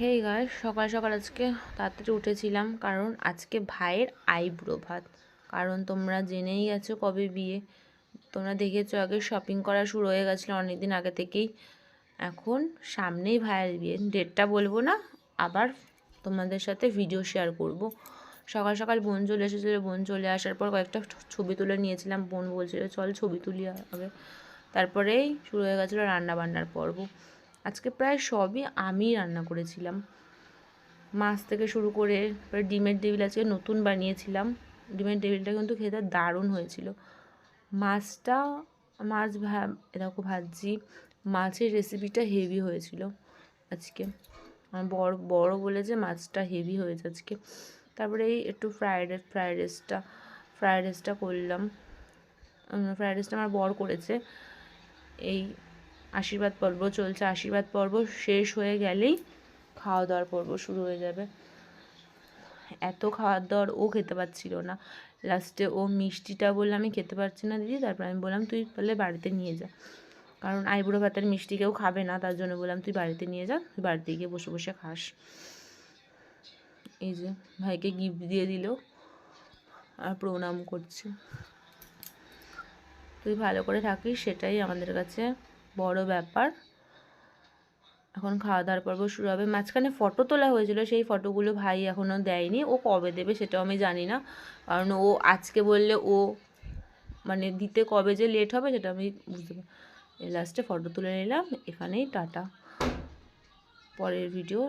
Hey guys, সকাল সকাল আজকে তাড়াতাড়ি উঠেছিলাম কারণ আজকে ভাইয়ের আইব্রো ভাত। কারণ তোমরা জেনেই গেছো কবে বিয়ে, তোমরা দেখেছো আগে শপিং করা শুরু হয়ে গেছিলো অনেকদিন আগে থেকেই। এখন সামনেই ভাইয়ের বিয়ে, ডেটটা বলবো না, আবার তোমাদের সাথে ভিডিও শেয়ার করব। সকাল সকাল বোন চলে এসেছিলো, বোন চলে আসার পর কয়েকটা ছবি তুলে নিয়েছিলাম। বোন বলছিল চল ছবি তুলি আগে, তারপরেই শুরু হয়ে গেছিলো রান্না বান্নার পর্ব। আজকে প্রায় সবই আমি রান্না করেছিলাম, মাছ থেকে শুরু করে ডিমের টেবিল আজকে নতুন বানিয়েছিলাম। ডিমের টেবিলটা কিন্তু খেতে দারুণ হয়েছিল। মাছটা এরকম ভাজি, মাছের রেসিপিটা হেভি হয়েছিল আজকে। আমার বড় বলেছে মাছটা হেভি হয়েছে আজকে। তারপরে এই একটু ফ্রায়েড রাইসটা করলাম। ফ্রায়েড রাইসটা আমার বর করেছে। এই আশীর্বাদ পর্ব চলছে, আশীর্বাদ পর্ব শেষ হয়ে গেলেই খাওয়া দাওয়ার পর্ব শুরু হয়ে যাবে। এত খাওয়ার দাওয়ার ও খেতে পারছিল না, লাস্টে ও মিষ্টিটা বললে আমি খেতে পারছি না দিদি। তারপর আমি বললাম তুই তাহলে বাড়িতে নিয়ে যা, কারণ আইবুড়ো ভাতের মিষ্টি কেউ খাবে না, তার জন্য বললাম তুই বাড়িতে নিয়ে যা, তুই বাড়িতে গিয়ে বসে বসে খাস। এই যে ভাইকে গিফট দিয়ে দিল আর প্রণাম করছে। তুই ভালো করে থাকিস, সেটাই আমাদের কাছে বড় ব্যাপার। এখন খাওয়া দাওয়ার পর্ব শুরু হবে। মাঝখানে ফটো তোলা হয়েছিল, সেই ফটোগুলো ভাই এখনও দেয়নি, ও কবে দেবে সেটাও আমি জানি না। কারণ ও আজকে বললে ও মানে দিতে কবে যে লেট হবে সেটা আমি বুঝতে পারি। লাস্টে ফটো তুলে নিলাম, এখানেই টাটা। পরের ভিডিও